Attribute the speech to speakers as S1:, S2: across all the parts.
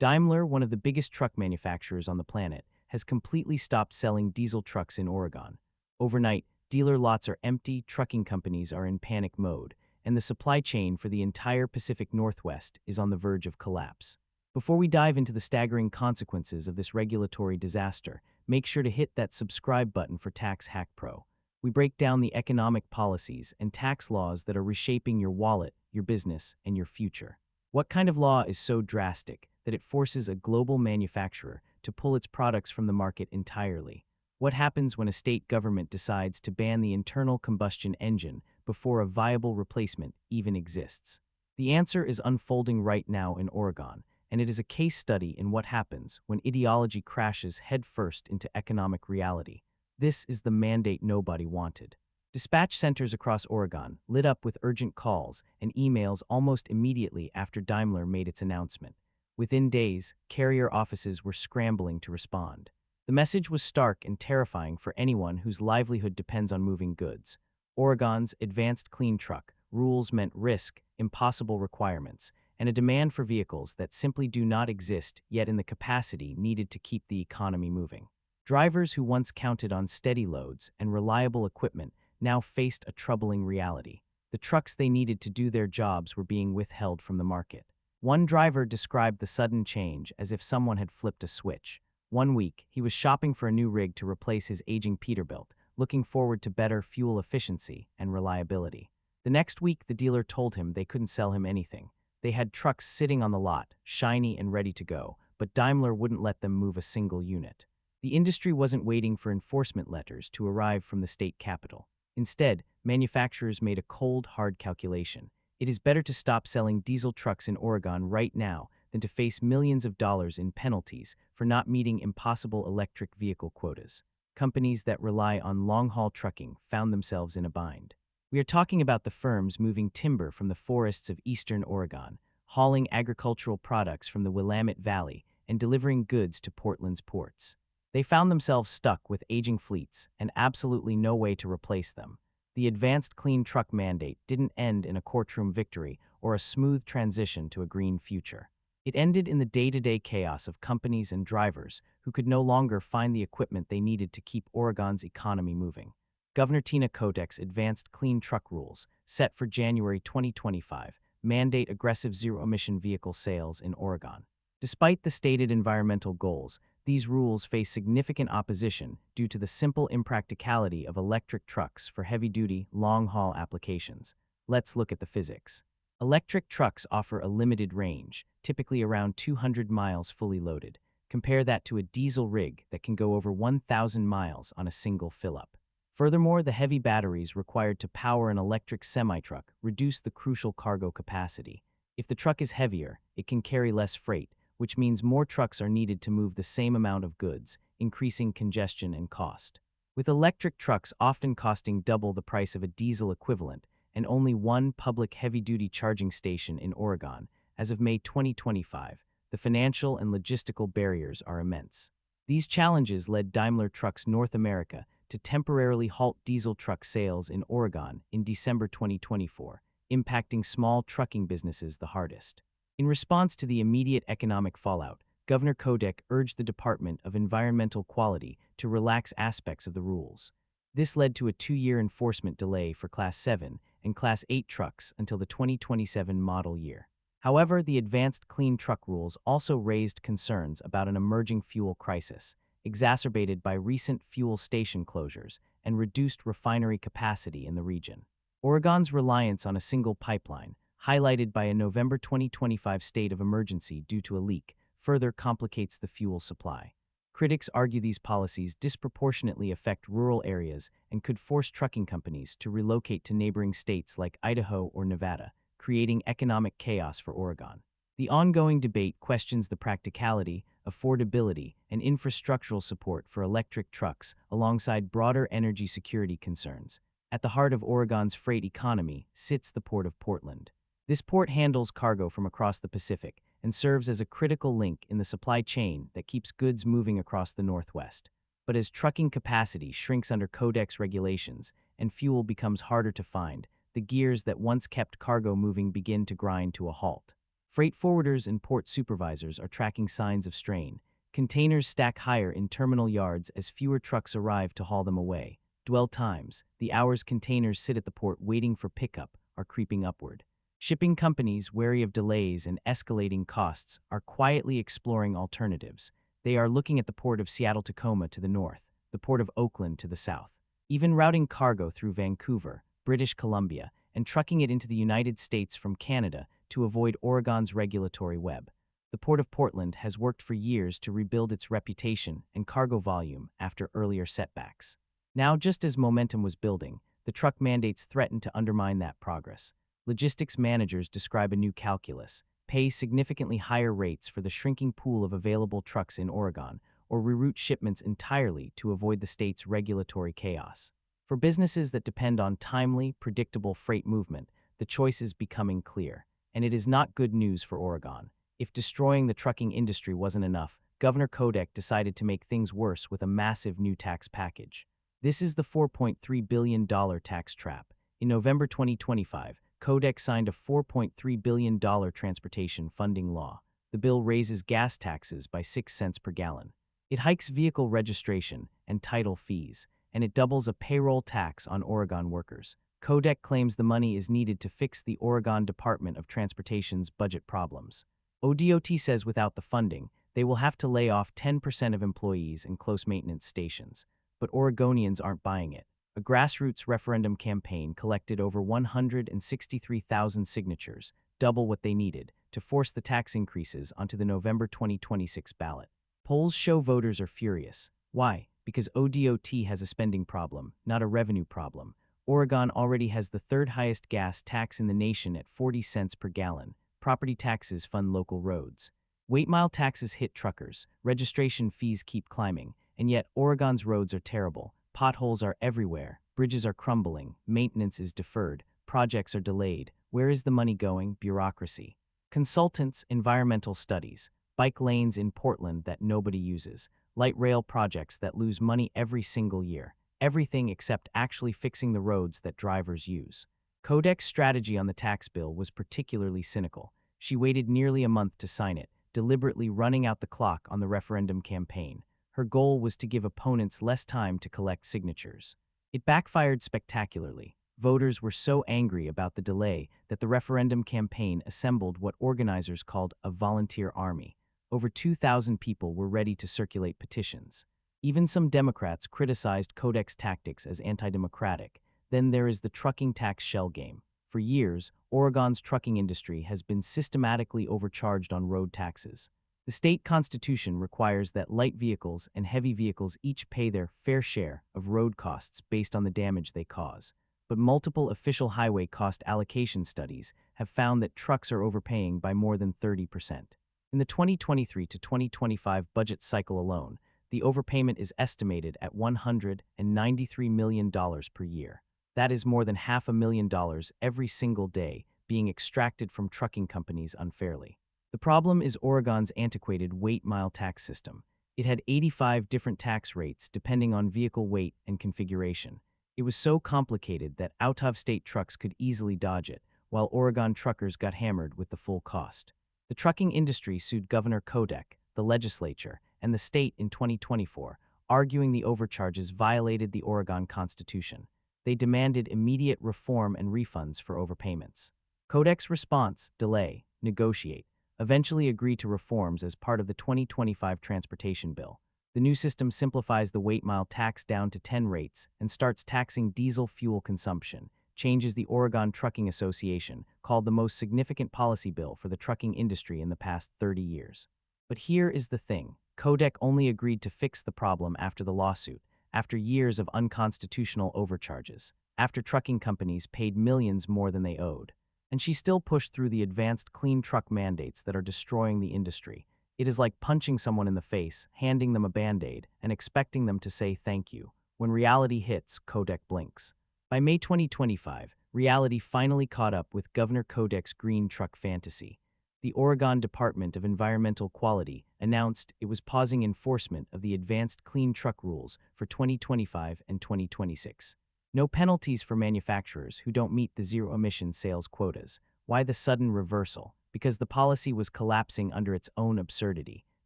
S1: Daimler, one of the biggest truck manufacturers on the planet, has completely stopped selling diesel trucks in Oregon. Overnight, dealer lots are empty, trucking companies are in panic mode, and the supply chain for the entire Pacific Northwest is on the verge of collapse. Before we dive into the staggering consequences of this regulatory disaster, make sure to hit that subscribe button for Tax Hack Pro. We break down the economic policies and tax laws that are reshaping your wallet, your business, and your future. What kind of law is so drastic that it forces a global manufacturer to pull its products from the market entirely? What happens when a state government decides to ban the internal combustion engine before a viable replacement even exists? The answer is unfolding right now in Oregon, and it is a case study in what happens when ideology crashes headfirst into economic reality. This is the mandate nobody wanted. Dispatch centers across Oregon lit up with urgent calls and emails almost immediately after Daimler made its announcement. Within days, carrier offices were scrambling to respond. The message was stark and terrifying for anyone whose livelihood depends on moving goods. Oregon's advanced clean truck rules meant risk, impossible requirements, and a demand for vehicles that simply do not exist yet in the capacity needed to keep the economy moving. Drivers who once counted on steady loads and reliable equipment now faced a troubling reality. The trucks they needed to do their jobs were being withheld from the market. One driver described the sudden change as if someone had flipped a switch. One week, he was shopping for a new rig to replace his aging Peterbilt, looking forward to better fuel efficiency and reliability. The next week, the dealer told him they couldn't sell him anything. They had trucks sitting on the lot, shiny and ready to go, but Daimler wouldn't let them move a single unit. The industry wasn't waiting for enforcement letters to arrive from the state capitol. Instead, manufacturers made a cold, hard calculation. It is better to stop selling diesel trucks in Oregon right now than to face millions of dollars in penalties for not meeting impossible electric vehicle quotas. Companies that rely on long-haul trucking found themselves in a bind. We are talking about the firms moving timber from the forests of eastern Oregon, hauling agricultural products from the Willamette Valley, and delivering goods to Portland's ports. They found themselves stuck with aging fleets and absolutely no way to replace them. The advanced clean truck mandate didn't end in a courtroom victory or a smooth transition to a green future. It ended in the day-to-day chaos of companies and drivers who could no longer find the equipment they needed to keep Oregon's economy moving. Governor Tina Kotek's advanced clean truck rules, set for January 2025, mandate aggressive zero-emission vehicle sales in Oregon. Despite the stated environmental goals, these rules face significant opposition due to the simple impracticality of electric trucks for heavy-duty, long-haul applications. Let's look at the physics. Electric trucks offer a limited range, typically around 200 miles fully loaded. Compare that to a diesel rig that can go over 1,000 miles on a single fill-up. Furthermore, the heavy batteries required to power an electric semi-truck reduce the crucial cargo capacity. If the truck is heavier, it can carry less freight, which means more trucks are needed to move the same amount of goods, increasing congestion and cost. With electric trucks often costing double the price of a diesel equivalent, and only one public heavy-duty charging station in Oregon, as of May 2025, the financial and logistical barriers are immense. These challenges led Daimler Trucks North America to temporarily halt diesel truck sales in Oregon in December 2024, impacting small trucking businesses the hardest. In response to the immediate economic fallout, Governor Kotek urged the Department of Environmental Quality to relax aspects of the rules. This led to a 2-year enforcement delay for Class 7 and Class 8 trucks until the 2027 model year. However, the advanced clean truck rules also raised concerns about an emerging fuel crisis, exacerbated by recent fuel station closures and reduced refinery capacity in the region. Oregon's reliance on a single pipeline, highlighted by a November 2025 state of emergency due to a leak, further complicates the fuel supply. Critics argue these policies disproportionately affect rural areas and could force trucking companies to relocate to neighboring states like Idaho or Nevada, creating economic chaos for Oregon. The ongoing debate questions the practicality, affordability, and infrastructural support for electric trucks alongside broader energy security concerns. At the heart of Oregon's freight economy sits the Port of Portland. This port handles cargo from across the Pacific and serves as a critical link in the supply chain that keeps goods moving across the Northwest. But as trucking capacity shrinks under Kotek's regulations and fuel becomes harder to find, the gears that once kept cargo moving begin to grind to a halt. Freight forwarders and port supervisors are tracking signs of strain. Containers stack higher in terminal yards as fewer trucks arrive to haul them away. Dwell times, the hours containers sit at the port waiting for pickup, are creeping upward. Shipping companies, wary of delays and escalating costs, are quietly exploring alternatives. They are looking at the port of Seattle-Tacoma to the north, the port of Oakland to the south, even routing cargo through Vancouver, British Columbia, and trucking it into the United States from Canada to avoid Oregon's regulatory web. The Port of Portland has worked for years to rebuild its reputation and cargo volume after earlier setbacks. Now, just as momentum was building, the truck mandates threatened to undermine that progress. Logistics managers describe a new calculus: pay significantly higher rates for the shrinking pool of available trucks in Oregon, or reroute shipments entirely to avoid the state's regulatory chaos. For businesses that depend on timely, predictable freight movement, the choice is becoming clear, and it is not good news for Oregon. If destroying the trucking industry wasn't enough, Governor Kotek decided to make things worse with a massive new tax package. This is the $4.3 billion tax trap. In November 2025, Kotek signed a $4.3 billion transportation funding law. The bill raises gas taxes by 6 cents per gallon. It hikes vehicle registration and title fees, and it doubles a payroll tax on Oregon workers. Kotek claims the money is needed to fix the Oregon Department of Transportation's budget problems. ODOT says without the funding, they will have to lay off 10% of employees in close maintenance stations. But Oregonians aren't buying it. A grassroots referendum campaign collected over 163,000 signatures, double what they needed, to force the tax increases onto the November 2026 ballot. Polls show voters are furious. Why? Because ODOT has a spending problem, not a revenue problem. Oregon already has the third highest gas tax in the nation at 40 cents per gallon. Property taxes fund local roads. Weight mile taxes hit truckers. Registration fees keep climbing. And yet, Oregon's roads are terrible. Potholes are everywhere. Bridges are crumbling. Maintenance is deferred. Projects are delayed. Where is the money going? Bureaucracy. Consultants, environmental studies. Bike lanes in Portland that nobody uses. Light rail projects that lose money every single year. Everything except actually fixing the roads that drivers use. Kotek's strategy on the tax bill was particularly cynical. She waited nearly a month to sign it, deliberately running out the clock on the referendum campaign. Her goal was to give opponents less time to collect signatures. It backfired spectacularly. Voters were so angry about the delay that the referendum campaign assembled what organizers called a volunteer army. Over 2,000 people were ready to circulate petitions. Even some Democrats criticized Kotek's tactics as anti-democratic. Then there is the trucking tax shell game. For years, Oregon's trucking industry has been systematically overcharged on road taxes. The state constitution requires that light vehicles and heavy vehicles each pay their fair share of road costs based on the damage they cause. But multiple official highway cost allocation studies have found that trucks are overpaying by more than 30%. In the 2023 to 2025 budget cycle alone, the overpayment is estimated at $193 million per year. That is more than $500,000 every single day being extracted from trucking companies unfairly. The problem is Oregon's antiquated weight mile tax system. It had 85 different tax rates depending on vehicle weight and configuration. It was so complicated that out-of-state trucks could easily dodge it, while Oregon truckers got hammered with the full cost. The trucking industry sued Governor Kotek, the legislature, and the state in 2024, arguing the overcharges violated the Oregon Constitution. They demanded immediate reform and refunds for overpayments. Kotek's response: delay, negotiate, eventually agree to reforms as part of the 2025 transportation bill. The new system simplifies the weight mile tax down to 10 rates and starts taxing diesel fuel consumption, changes the Oregon Trucking Association, called the most significant policy bill for the trucking industry in the past 30 years. But here is the thing: Kotek only agreed to fix the problem after the lawsuit, after years of unconstitutional overcharges, after trucking companies paid millions more than they owed. And she still pushed through the advanced clean truck mandates that are destroying the industry. It is like punching someone in the face, handing them a Band-Aid, and expecting them to say thank you. When reality hits, Kotek blinks. By May 2025, reality finally caught up with Governor Kotek's green truck fantasy. The Oregon Department of Environmental Quality announced it was pausing enforcement of the advanced clean truck rules for 2025 and 2026. No penalties for manufacturers who don't meet the zero-emission sales quotas. Why the sudden reversal? Because the policy was collapsing under its own absurdity.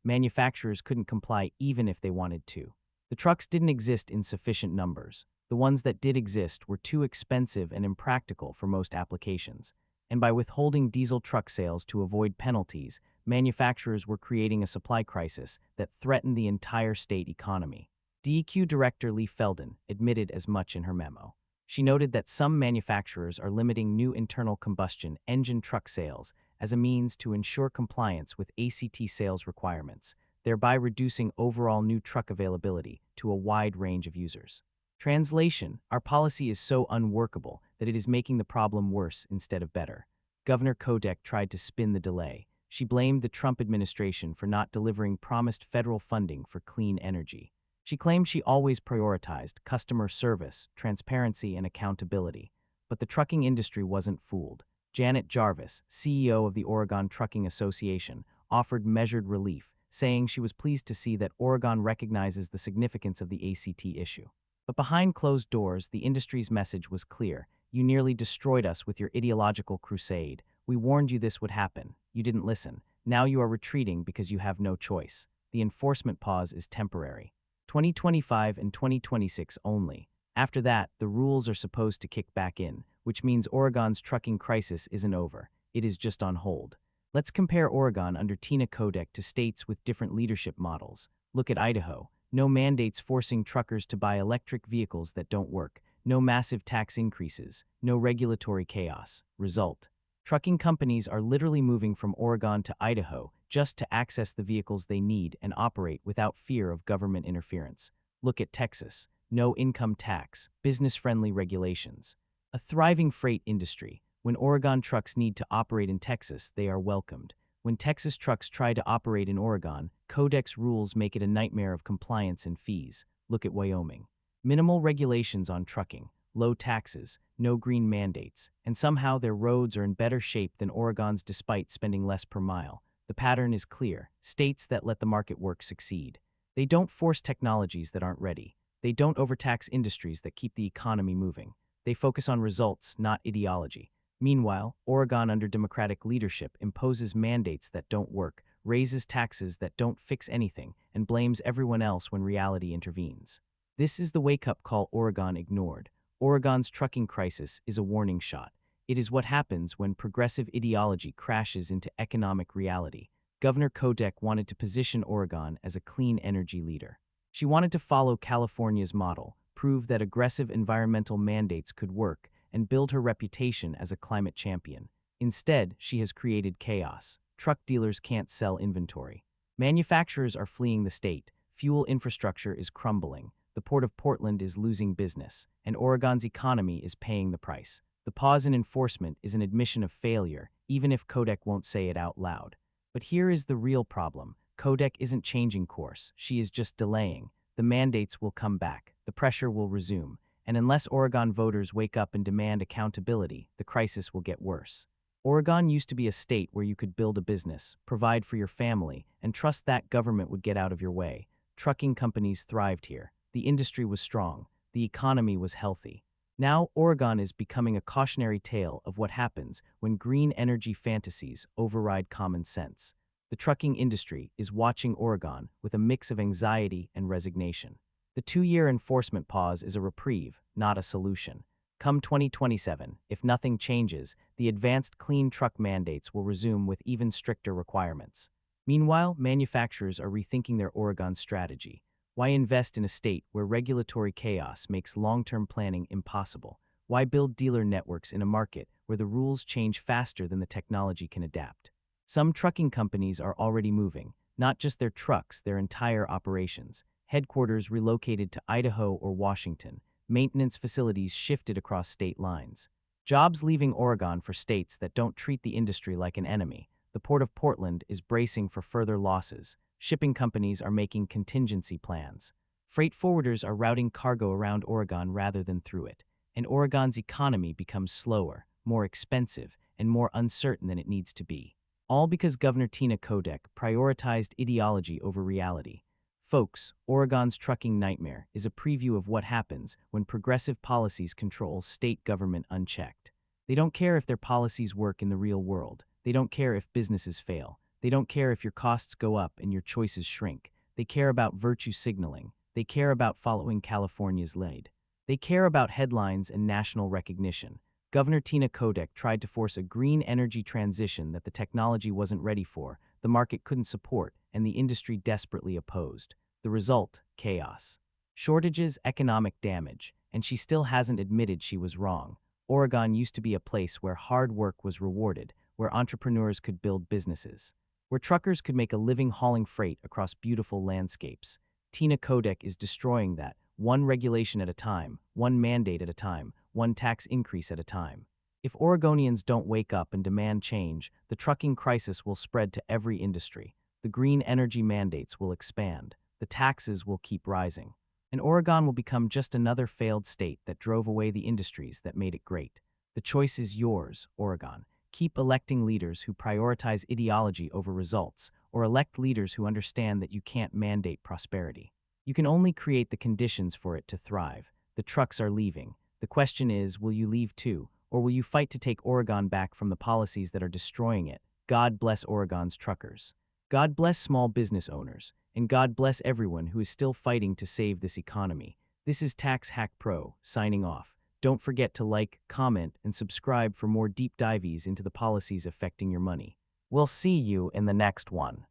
S1: Manufacturers couldn't comply even if they wanted to. The trucks didn't exist in sufficient numbers. The ones that did exist were too expensive and impractical for most applications. And by withholding diesel truck sales to avoid penalties, manufacturers were creating a supply crisis that threatened the entire state economy. DEQ Director Lee Felden admitted as much in her memo. She noted that some manufacturers are limiting new internal combustion engine truck sales as a means to ensure compliance with ACT sales requirements, thereby reducing overall new truck availability to a wide range of users. Translation: our policy is so unworkable that it is making the problem worse instead of better. Governor Kotek tried to spin the delay. She blamed the Trump administration for not delivering promised federal funding for clean energy. She claimed she always prioritized customer service, transparency, and accountability. But the trucking industry wasn't fooled. Janet Jarvis, CEO of the Oregon Trucking Association, offered measured relief, saying she was pleased to see that Oregon recognizes the significance of the ACT issue. But behind closed doors, the industry's message was clear. You nearly destroyed us with your ideological crusade. We warned you this would happen. You didn't listen. Now you are retreating because you have no choice. The enforcement pause is temporary. 2025 and 2026 only. After that, the rules are supposed to kick back in, which means Oregon's trucking crisis isn't over. It is just on hold. Let's compare Oregon under Tina Kotek to states with different leadership models. Look at Idaho. No mandates forcing truckers to buy electric vehicles that don't work. No massive tax increases. No regulatory chaos. Result: trucking companies are literally moving from Oregon to Idaho just to access the vehicles they need and operate without fear of government interference. Look at Texas. No income tax. Business-friendly regulations. A thriving freight industry. When Oregon trucks need to operate in Texas, they are welcomed. When Texas trucks try to operate in Oregon, Kodek's rules make it a nightmare of compliance and fees. Look at Wyoming. Minimal regulations on trucking, low taxes, no green mandates, and somehow their roads are in better shape than Oregon's despite spending less per mile. The pattern is clear. States that let the market work succeed. They don't force technologies that aren't ready. They don't overtax industries that keep the economy moving. They focus on results, not ideology. Meanwhile, Oregon under Democratic leadership imposes mandates that don't work, raises taxes that don't fix anything, and blames everyone else when reality intervenes. This is the wake-up call Oregon ignored. Oregon's trucking crisis is a warning shot. It is what happens when progressive ideology crashes into economic reality. Governor Kotek wanted to position Oregon as a clean energy leader. She wanted to follow California's model, prove that aggressive environmental mandates could work, and build her reputation as a climate champion. Instead, she has created chaos. Truck dealers can't sell inventory. Manufacturers are fleeing the state. Fuel infrastructure is crumbling. The Port of Portland is losing business, and Oregon's economy is paying the price. The pause in enforcement is an admission of failure, even if Kotek won't say it out loud. But here is the real problem. Kotek isn't changing course. She is just delaying. The mandates will come back. The pressure will resume. And unless Oregon voters wake up and demand accountability, the crisis will get worse. Oregon used to be a state where you could build a business, provide for your family, and trust that government would get out of your way. Trucking companies thrived here. The industry was strong. The economy was healthy. Now, Oregon is becoming a cautionary tale of what happens when green energy fantasies override common sense. The trucking industry is watching Oregon with a mix of anxiety and resignation. The 2-year enforcement pause is a reprieve, not a solution. Come 2027, if nothing changes, the advanced clean truck mandates will resume with even stricter requirements. Meanwhile, manufacturers are rethinking their Oregon strategy. Why invest in a state where regulatory chaos makes long-term planning impossible? Why build dealer networks in a market where the rules change faster than the technology can adapt? Some trucking companies are already moving, not just their trucks, their entire operations. Headquarters relocated to Idaho or Washington. Maintenance facilities shifted across state lines. Jobs leaving Oregon for states that don't treat the industry like an enemy. The Port of Portland is bracing for further losses. Shipping companies are making contingency plans. Freight forwarders are routing cargo around Oregon rather than through it. And Oregon's economy becomes slower, more expensive, and more uncertain than it needs to be. All because Governor Tina Kotek prioritized ideology over reality. Folks, Oregon's trucking nightmare is a preview of what happens when progressive policies control state government unchecked. They don't care if their policies work in the real world. They don't care if businesses fail. They don't care if your costs go up and your choices shrink. They care about virtue signaling. They care about following California's lead. They care about headlines and national recognition. Governor Tina Kotek tried to force a green energy transition that the technology wasn't ready for, the market couldn't support, and the industry desperately opposed. The result: chaos. Shortages, economic damage, and she still hasn't admitted she was wrong. Oregon used to be a place where hard work was rewarded, where entrepreneurs could build businesses, where truckers could make a living hauling freight across beautiful landscapes. Tina Kotek is destroying that, one regulation at a time, one mandate at a time, one tax increase at a time. If Oregonians don't wake up and demand change, the trucking crisis will spread to every industry. The green energy mandates will expand. The taxes will keep rising. And Oregon will become just another failed state that drove away the industries that made it great. The choice is yours, Oregon. Keep electing leaders who prioritize ideology over results, or elect leaders who understand that you can't mandate prosperity. You can only create the conditions for it to thrive. The trucks are leaving. The question is, will you leave too, or will you fight to take Oregon back from the policies that are destroying it? God bless Oregon's truckers. God bless small business owners. And God bless everyone who is still fighting to save this economy. This is Tax Hack Pro, signing off. Don't forget to like, comment, and subscribe for more deep dives into the policies affecting your money. We'll see you in the next one.